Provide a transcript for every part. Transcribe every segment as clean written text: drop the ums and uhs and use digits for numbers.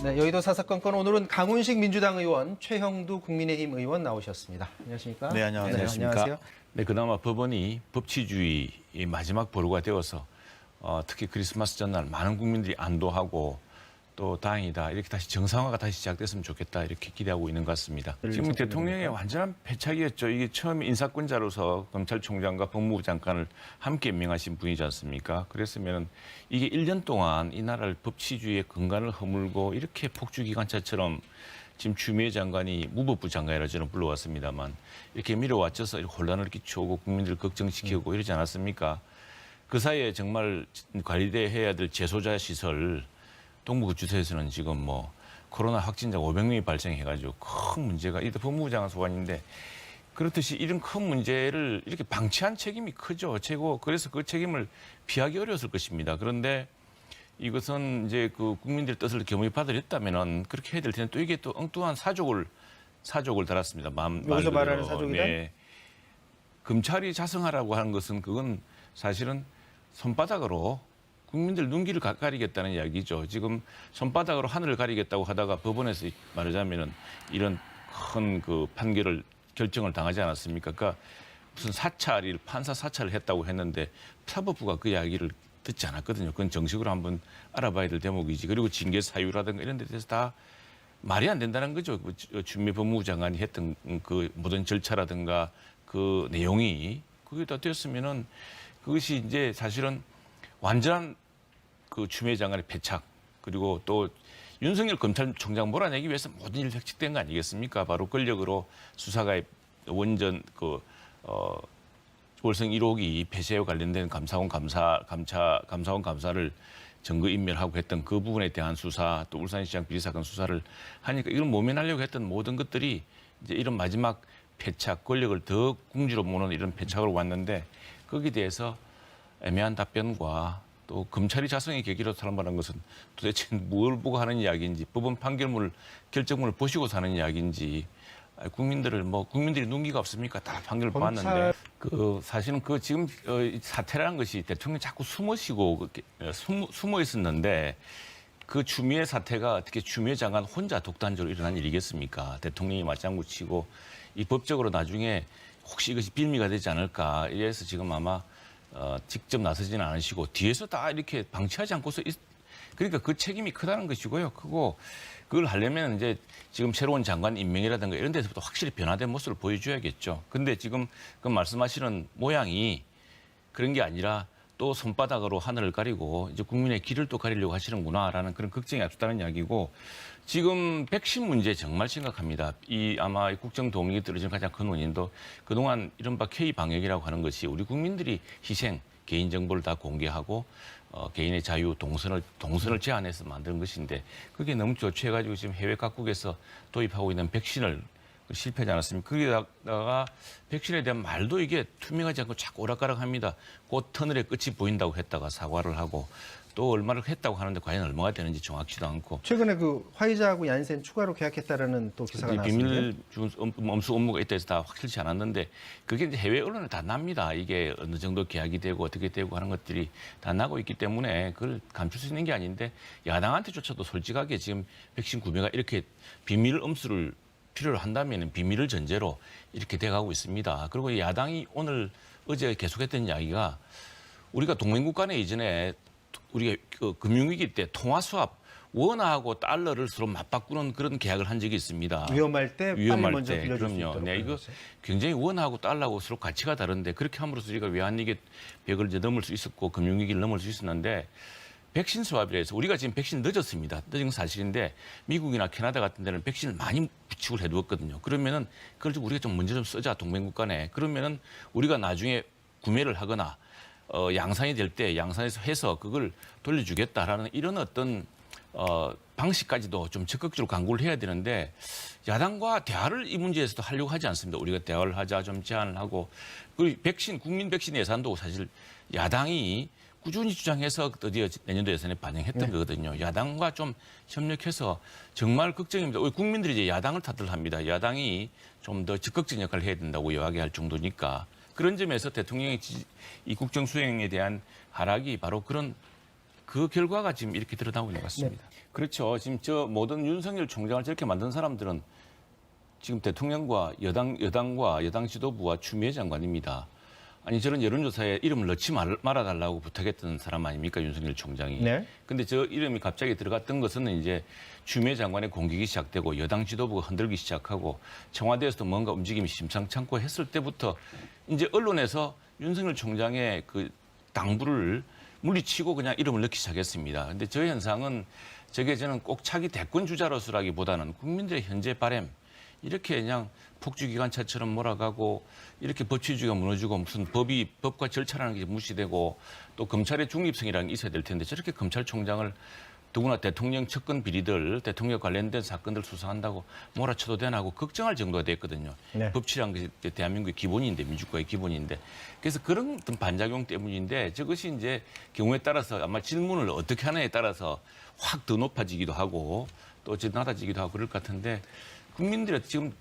네, 여의도 사사건건 오늘은 강훈식 민주당 의원, 최형두 국민의힘 의원 나오셨습니다. 안녕하십니까? 네, 안녕하세요. 네, 안녕하세요. 네, 그나마 법원이 법치주의의 마지막 보루가 되어서 특히 크리스마스 전날 많은 국민들이 안도하고 또 다행이다. 이렇게 다시 정상화가 다시 시작됐으면 좋겠다. 이렇게 기대하고 있는 것 같습니다. 지금 대통령의 완전한 패착이었죠. 이게 처음 인사권자로서 검찰총장과 법무부 장관을 함께 임명하신 분이지 않습니까? 그랬으면 이게 1년 동안 이 나라를 법치주의의 근간을 허물고 이렇게 폭주기관차처럼 지금 추미애 장관이 무법부 장관이라 저는 불러왔습니다만 이렇게 밀어왔져서 이렇게 혼란을 끼쳐오고 국민들을 걱정시키고 이러지 않았습니까? 그 사이에 정말 관리돼야 해야 될 재소자 시설 동부구치소에서는 지금 코로나 확진자가 500명이 발생해가지고 큰 문제가 이때 법무부 장관 소관인데 그렇듯이 이런 큰 문제를 이렇게 방치한 책임이 크죠. 그래서 그 책임을 피하기 어려웠을 것입니다. 그런데 이것은 이제 그 국민들의 뜻을 겸허히 받아들였다면은 그렇게 해야 될 텐데 또 이게 또 엉뚱한 사족을 달았습니다. 여기서 말하는 사족이란? 네. 검찰이 자성하라고 하는 것은 그건 사실은 손바닥으로 국민들 눈길을 가리겠다는 이야기죠. 지금 손바닥으로 하늘을 가리겠다고 하다가 법원에서 말하자면은 이런 큰 그 결정을 당하지 않았습니까? 그러니까 무슨 판사 사찰을 했다고 했는데 사법부가 그 이야기를 듣지 않았거든요. 그건 정식으로 한번 알아봐야 될 대목이지. 그리고 징계 사유라든가 이런 데 대해서 다 말이 안 된다는 거죠. 추미애 법무부 장관이 했던 그 모든 절차라든가 그 내용이 그게 다 되었으면은 그것이 이제 사실은 완전한 그 추미애 장관의 패착 그리고 또 윤석열 검찰총장 몰아내기 위해서 모든 일이 획책된 거 아니겠습니까? 바로 권력으로 수사가 원전 월성 1호기 폐쇄와 관련된 감사원 감사를 증거 인멸하고 했던 그 부분에 대한 수사 또 울산시장 비리 사건 수사를 하니까 이걸 모면하려고 했던 모든 것들이 이제 이런 마지막 패착 권력을 더 궁지로 모는 이런 패착으로 왔는데 거기에 대해서 애매한 답변과 또 검찰이 자성의 계기로 사람말한 것은 도대체 뭘 보고 하는 이야기인지 법원 결정문을 보시고 사는 이야기인지 국민들이 눈기가 없습니까? 다 판결을 봤는데 사실은 지금 사태라는 것이 대통령이 자꾸 숨어 있었는데 그 추미애 사태가 어떻게 추미애 장관 혼자 독단적으로 일어난 일이겠습니까? 대통령이 맞장구 치고 이 법적으로 나중에 혹시 이것이 빌미가 되지 않을까 이래서 지금 아마 직접 나서지는 않으시고 뒤에서 다 이렇게 방치하지 않고서 그러니까 그 책임이 크다는 것이고요. 그걸 하려면 이제 지금 새로운 장관 임명이라든가 이런 데서부터 확실히 변화된 모습을 보여줘야겠죠. 근데 지금 그 말씀하시는 모양이 그런 게 아니라 또 손바닥으로 하늘을 가리고 이제 국민의 길을 또 가리려고 하시는구나라는 그런 걱정이 앞섰다는 이야기고 지금 백신 문제 정말 심각합니다. 아마 국정 동력이 떨어지는 가장 큰 원인도 그동안 이른바 K-방역이라고 하는 것이 우리 국민들이 개인정보를 다 공개하고 개인의 자유, 동선을 제한해서 만드는 것인데 그게 너무 조치해가지고 지금 해외 각국에서 도입하고 있는 백신을 실패하지 않았습니까? 거기다가 백신에 대한 말도 이게 투명하지 않고 자꾸 오락가락합니다. 곧 터널의 끝이 보인다고 했다가 사과를 하고 또 얼마를 했다고 하는데 과연 얼마가 되는지 정확치도 않고. 최근에 그 화이자하고 얀센 추가로 계약했다라는 또 기사가 나왔습니다. 비밀 엄수 업무가 있다 해서 다 확실치 않았는데 그게 이제 해외 언론에 다 납니다. 이게 어느 정도 계약이 되고 어떻게 되고 하는 것들이 다 나고 있기 때문에 그걸 감출 수 있는 게 아닌데 야당한테조차도 솔직하게 지금 백신 구매가 이렇게 비밀 엄수를 필요로 한다면 비밀을 전제로 이렇게 돼가고 있습니다. 그리고 야당이 어제 계속했던 이야기가 우리가 동맹국 간에 이전에 우리가 금융위기 때 통화수합 원화하고 달러를 서로 맞바꾸는 그런 계약을 한 적이 있습니다. 위험할 때 먼저 빌려줄 수 있도록. 네, 이거 굉장히 원화하고 달러하고 서로 가치가 다른데 그렇게 함으로써 우리가 외환위기 벽을 이제 넘을 수 있었고 금융위기를 넘을 수 있었는데 백신 수합이라 해서 우리가 지금 백신 늦었습니다. 늦은 건 사실인데 미국이나 캐나다 같은 데는 백신을 많이 부축을 해두었거든요. 그러면은 그걸 좀 우리가 좀 먼저 좀 쓰자 동맹국 간에. 그러면은 우리가 나중에 구매를 하거나 양산이 될 때 양산에서 해서 그걸 돌려주겠다라는 이런 어떤 방식까지도 좀 적극적으로 강구를 해야 되는데 야당과 대화를 이 문제에서도 하려고 하지 않습니다. 우리가 대화를 하자 좀 제안을 하고 그리고 국민 백신 예산도 사실 야당이 꾸준히 주장해서 드디어 내년도 예산에 반영했던 거거든요. 야당과 좀 협력해서 정말 걱정입니다. 우리 국민들이 이제 야당을 탓을 합니다. 야당이 좀 더 적극적인 역할을 해야 된다고 이야기할 정도니까 그런 점에서 대통령의 이 국정 수행에 대한 하락이 바로 그런 그 결과가 지금 이렇게 드러나고 있는 것 같습니다. 그렇죠. 지금 저 모든 윤석열 총장을 저렇게 만든 사람들은 지금 대통령과 여당과 여당 지도부와 추미애 장관입니다. 아니 저런 여론조사에 이름을 넣지 말아달라고 부탁했던 사람 아닙니까 윤석열 총장이. 네. 근데 저 이름이 갑자기 들어갔던 것은 이제 추미애 장관의 공격이 시작되고 여당 지도부가 흔들기 시작하고 청와대에서도 뭔가 움직임이 심상찮고 했을 때부터 이제 언론에서 윤석열 총장의 그 당부를 물리치고 그냥 이름을 넣기 시작했습니다. 근데 저 현상은 저게 저는 꼭 차기 대권 주자로서라기보다는 국민들의 현재 바램 이렇게 그냥 폭주기관차처럼 몰아가고 이렇게 법치주의가 무너지고 무슨 법과 절차라는 게 무시되고 또 검찰의 중립성이라는 게 있어야 될 텐데 저렇게 검찰총장을 더구나 대통령 측근 비리들, 대통령 관련된 사건들 수사한다고 몰아쳐도 되나 하고 걱정할 정도가 됐거든요. 네. 법치라는 게 대한민국의 기본인데 민주국가의 기본인데 그래서 그런 어떤 반작용 때문인데 저것이 이제 경우에 따라서 아마 질문을 어떻게 하느냐에 따라서 확 더 높아지기도 하고 또 낮아지기도 하고 그럴 것 같은데 국민들의 지금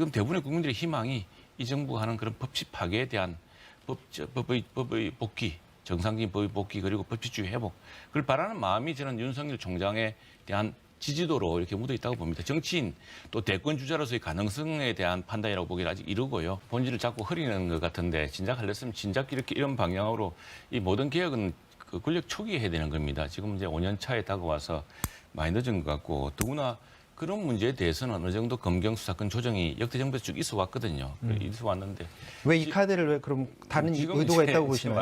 대부분의 국민들의 희망이 이 정부가 하는 그런 법치 파괴에 대한 법의 복귀, 정상적인 법의 복귀 그리고 법치주의 회복 그걸 바라는 마음이 저는 윤석열 총장에 대한 지지도로 이렇게 묻어 있다고 봅니다. 정치인 또 대권 주자로서의 가능성에 대한 판단이라고 보기는 아직 이르고요. 본질을 자꾸 흐리는 것 같은데 진작 하렸으면 진작 이렇게 이런 방향으로 이 모든 개혁은 그 권력 초기에 해야 되는 겁니다. 지금 이제 5년 차에 다가와서 많이 늦은 것 같고 더구나 그런 문제에 대해서는 어느 정도 검경 수사권 조정이 역대 정부에서 쭉 있어 왔거든요. 있어 왔는데 왜 이 카드를 왜 그럼 다른 지금 의도가 이제 있다고 보시나요?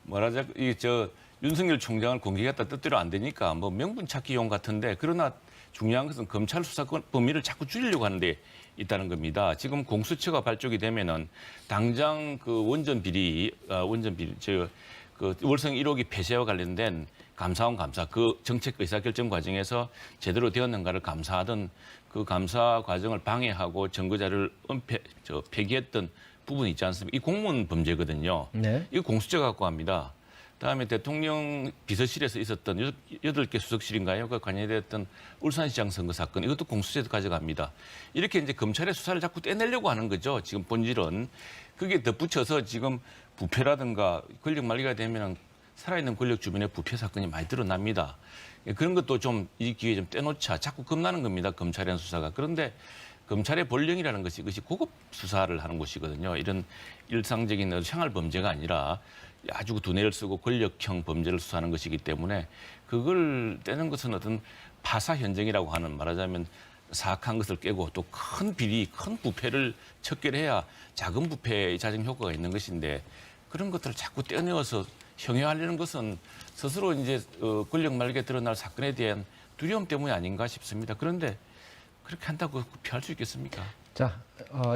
말하자면 이저 윤석열 총장을 공격했다 뜻대로 안 되니까 뭐 명분 찾기용 같은데 그러나 중요한 것은 검찰 수사권 범위를 자꾸 줄이려고 하는데 있다는 겁니다. 지금 공수처가 발족이 되면은 당장 그 원전 비리 그 월성 1호기 폐쇄와 관련된 감사원 감사, 그 정책 의사결정 과정에서 제대로 되었는가를 감사하던 그 감사 과정을 방해하고 증거자료를 폐기했던 부분이 있지 않습니까? 이 공무원 범죄거든요. 네. 이거 공수처가 갖고 합니다. 다음에 대통령 비서실에서 있었던 8개 수석실인가요? 그 관여되었던 울산시장 선거 사건 이것도 공수처에서 가져갑니다. 이렇게 이제 검찰의 수사를 자꾸 떼내려고 하는 거죠. 지금 본질은. 그게 덧붙여서 지금 부패라든가 권력 말기가 되면 살아있는 권력 주변에 부패 사건이 많이 드러납니다. 그런 것도 좀 이 기회에 좀 떼놓자. 자꾸 겁나는 겁니다. 검찰의 수사가. 그런데 검찰의 본령이라는 것이 이것이 고급 수사를 하는 곳이거든요. 이런 일상적인 생활 범죄가 아니라 아주 두뇌를 쓰고 권력형 범죄를 수사하는 것이기 때문에 그걸 떼는 것은 어떤 파사 현정이라고 하는 말하자면 사악한 것을 깨고 또 큰 비리, 큰 부패를 척결해야 작은 부패의 자정 효과가 있는 것인데 그런 것들을 자꾸 떼내어서 형해하려는 것은 스스로 이제 권력 말기에 드러날 사건에 대한 두려움 때문이 아닌가 싶습니다. 그런데 그렇게 한다고 피할 수 있겠습니까? 자,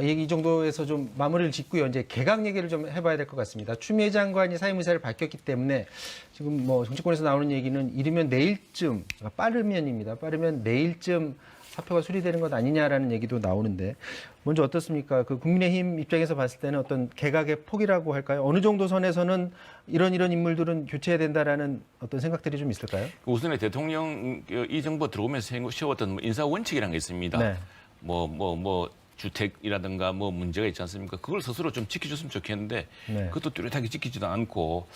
이 정도에서 좀 마무리를 짓고요. 이제 개각 얘기를 좀 해봐야 될 것 같습니다. 추미애 장관이 사임 의사를 밝혔기 때문에 지금 뭐 정치권에서 나오는 얘기는 이르면 내일쯤, 빠르면입니다. 빠르면 내일쯤 사표가 수리되는 것 아니냐라는 얘기도 나오는데 먼저 어떻습니까? 그 국민의힘 입장에서 봤을 때는 어떤 개각의 폭이라고 할까요? 어느 정도 선에서는 이런 인물들은 교체해야 된다라는 어떤 생각들이 좀 있을까요? 우선에 대통령 이 정부 들어오면서 세웠던 인사 원칙이라는 게 있습니다. 네. 주택이라든가 뭐 문제가 있지 않습니까? 그걸 스스로 좀 지켜줬으면 좋겠는데 네. 그것도 뚜렷하게 지키지도 않고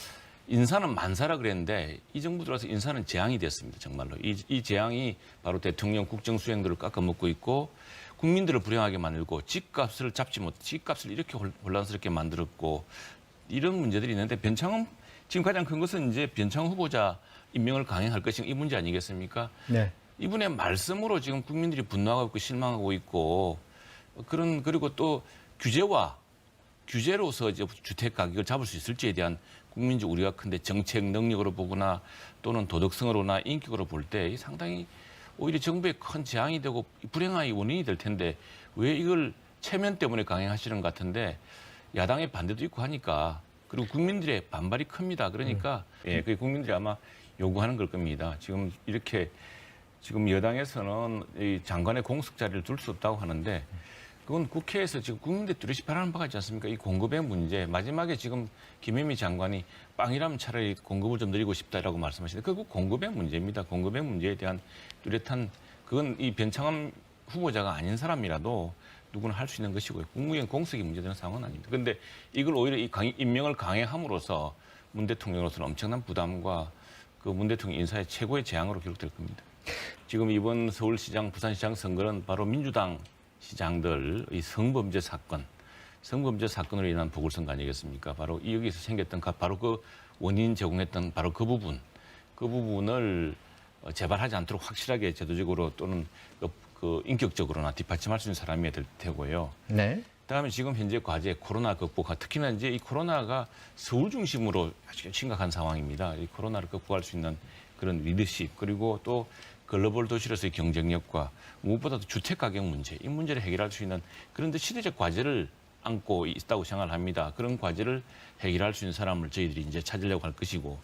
인사는 만사라 그랬는데 이 정부 들어와서 인사는 재앙이 됐습니다. 정말로. 이 재앙이 바로 대통령 국정수행들을 깎아먹고 있고 국민들을 불행하게 만들고 집값을 잡지 못, 집값을 이렇게 혼란스럽게 만들었고 이런 문제들이 있는데 변창흠 지금 가장 큰 것은 이제 변창흠 후보자 임명을 강행할 것인가 이 문제 아니겠습니까? 네. 이분의 말씀으로 지금 국민들이 분노하고 있고 실망하고 있고 그리고 또 규제로서 이제 주택 가격을 잡을 수 있을지에 대한 국민적 우려가 큰데 정책 능력으로 보거나 또는 도덕성으로나 인격으로 볼 때 상당히 오히려 정부에 큰 재앙이 되고 불행함의 원인이 될 텐데 왜 이걸 체면 때문에 강행하시는 것 같은데 야당의 반대도 있고 하니까 그리고 국민들의 반발이 큽니다. 그러니까 그 국민들이 아마 요구하는 걸 겁니다. 지금 이렇게 지금 여당에서는 이 장관의 공석 자리를 둘 수 없다고 하는데 그건 국회에서 지금 국민들 뚜렷이 바라는 바가 있지 않습니까? 이 공급의 문제. 마지막에 지금 김현미 장관이 빵이라면 차라리 공급을 좀 늘리고 싶다라고 말씀하시는데 그거 공급의 문제입니다. 공급의 문제에 대한 뚜렷한 그건 이 변창흠 후보자가 아닌 사람이라도 누구나 할 수 있는 것이고요. 국무위원 공석이 문제되는 상황은 아닙니다. 그런데 이걸 오히려 이 임명을 강행함으로써 문 대통령으로서는 엄청난 부담과 그 문 대통령 인사의 최고의 재앙으로 기록될 겁니다. 지금 이번 서울시장, 부산시장 선거는 바로 민주당 시장들의 성범죄 사건으로 인한 보궐선거 아니겠습니까? 바로 여기서 생겼던 바로 그 원인 제공했던 바로 그 부분을 재발하지 않도록 확실하게 제도적으로 또는 그 인격적으로나 뒷받침할 수 있는 사람이 될 테고요. 네. 그다음에 지금 현재 과제 코로나 극복화, 특히나 이제 이 코로나가 서울 중심으로 아주 심각한 상황입니다. 이 코로나를 극복할 수 있는 그런 리더십, 그리고 또 글로벌 도시로서의 경쟁력과 무엇보다도 주택 가격 문제, 이 문제를 해결할 수 있는 그런 시대적 과제를 안고 있다고 생각을 합니다. 그런 과제를 해결할 수 있는 사람을 저희들이 이제 찾으려고 할 것이고,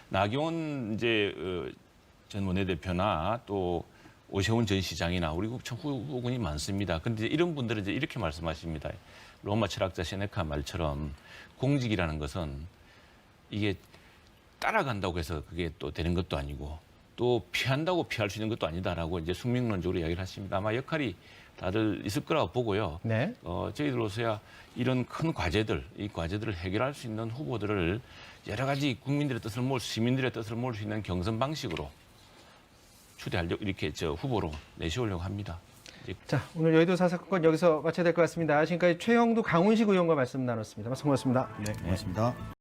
나경원 전 원내대표나 또 오세훈 전 시장이나 우리 참 후보군이 많습니다. 그런데 이런 분들은 이제 이렇게 말씀하십니다. 로마 철학자 세네카 말처럼 공직이라는 것은 이게 따라간다고 해서 그게 또 되는 것도 아니고 또 피한다고 피할 수 있는 것도 아니다라고 이제 숙명론적으로 이야기를 하십니다. 아마 역할이 다들 있을 거라고 보고요. 네. 저희들로서야 이런 큰 과제들, 이 과제들을 해결할 수 있는 후보들을 여러 가지 국민들의 뜻을 모을 시민들의 뜻을 모을 수 있는 경선 방식으로 추대하려고 이렇게 후보로 내세우려고 합니다. 자, 오늘 여의도 사사건 여기서 마쳐야 될 것 같습니다. 지금까지 최형두 강훈식 의원과 말씀 나눴습니다. 말씀 고맙습니다. 네, 고맙습니다.